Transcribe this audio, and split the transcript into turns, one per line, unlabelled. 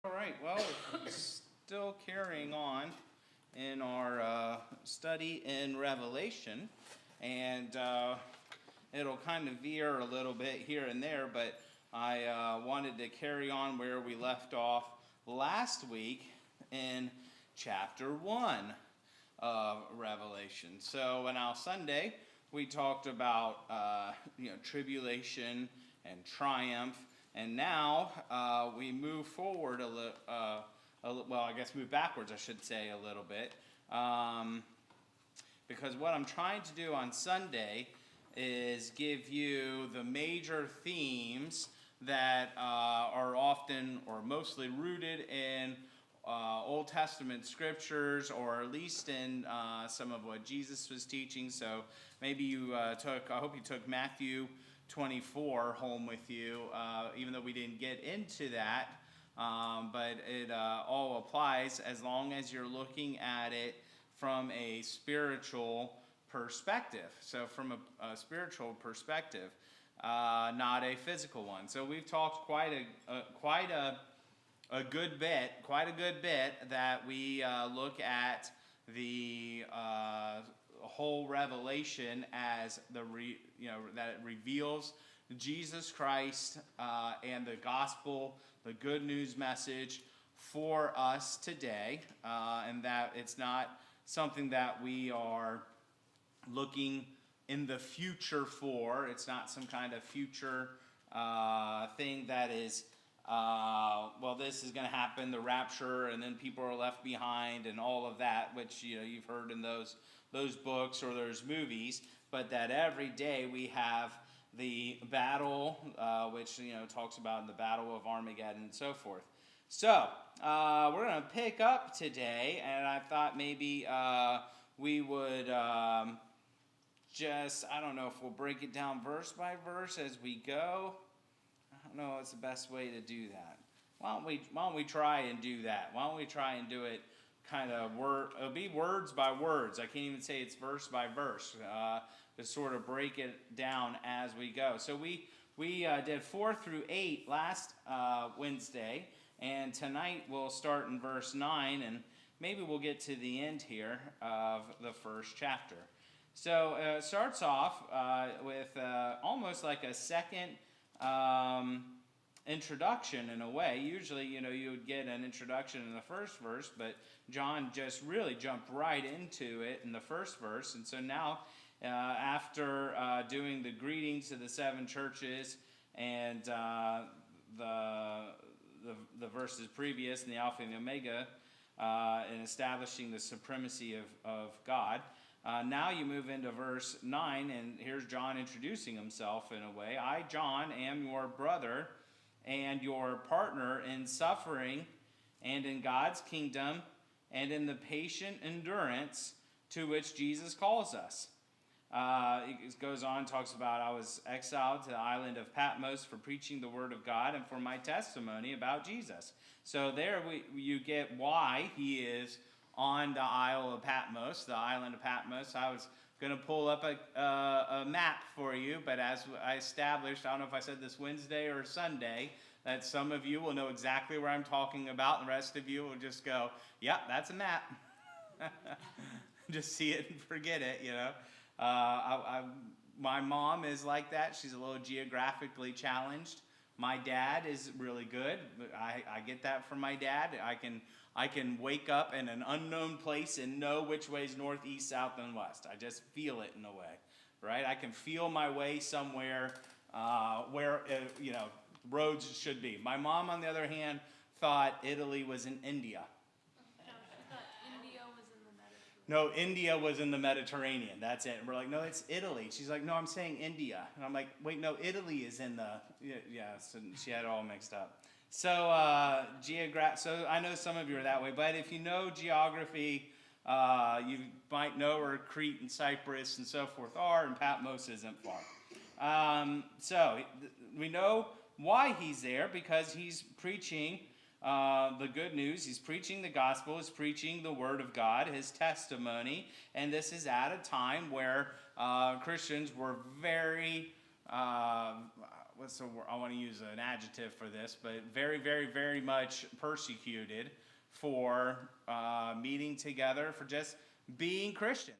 All right, well, still carrying on in our study in Revelation, and it'll kind of veer a little bit here and there, but I wanted to carry on where we left off last week in chapter 1 of Revelation. So on our Sunday, we talked about tribulation and triumph. And now we move forward move backwards, I should say, a little bit. Because what I'm trying to do on Sunday is give you the major themes that are often or mostly rooted in Old Testament scriptures, or at least in some of what Jesus was teaching. So maybe I hope you took Matthew 24 home with you, even though we didn't get into that, but it all applies as long as you're looking at it from a spiritual perspective. So from a spiritual perspective, not a physical one. So we've talked quite a good bit that we look at the whole Revelation as that it reveals Jesus Christ and the gospel, the good news message for us today, and that it's not something that we are looking in the future for. It's not some kind of future thing that is this is going to happen, the rapture, and then people are left behind and all of that, which you've heard in those books or those movies, but that every day we have the battle, which talks about the Battle of Armageddon and so forth. So we're going to pick up today, and I thought maybe we would I don't know if we'll break it down verse by verse as we go. I don't know what's the best way to do that. Why don't we try and do that? Why don't we try and do it kind of it'll be words by words. I can't even say it's verse by verse, to sort of break it down as we go. So we did 4 through 8 last Wednesday, and tonight we'll start in verse 9, and maybe we'll get to the end here of the first chapter. So it starts off with almost like a second introduction in a way. Usually, you would get an introduction in the first verse, but John just really jumped right into it in the first verse. And so now, after doing the greetings to the 7 churches and the verses previous and the Alpha and the Omega, and establishing the supremacy of God, now you move into verse 9, and here's John introducing himself in a way. I, John, am your brother and your partner in suffering and in God's kingdom and in the patient endurance to which Jesus calls us. It goes on, talks about I was exiled to the island of Patmos for preaching the word of God and for my testimony about Jesus. So there you get why he is on the Isle of Patmos, the island of Patmos. I was going to pull up a map for you, but as I established, I don't know if I said this Wednesday or Sunday, that some of you will know exactly where I'm talking about, and the rest of you will just go, yeah, that's a map. Just see it and forget it, my mom is like that. She's a little geographically challenged. My dad is really good. I get that from my dad. I can wake up in an unknown place and know which way is north, east, south, and west. I just feel it in a way, right? I can feel my way somewhere where roads should be. My mom, on the other hand, thought Italy was in India.
No, she thought India was in the Mediterranean.
No, India was in the Mediterranean. That's it. And we're like, no, it's Italy. She's like, no, I'm saying India. And I'm like, wait, no, Italy is in the... Yeah, so she had it all mixed up. So, so I know some of you are that way, but if you know geography, you might know where Crete and Cyprus and so forth are, and Patmos isn't far. So we know why he's there, because he's preaching the good news. He's preaching the gospel. He's preaching the word of God, his testimony, and this is at a time where Christians were very I want to use an adjective for this, but very, very, very much persecuted for meeting together, for just being Christians.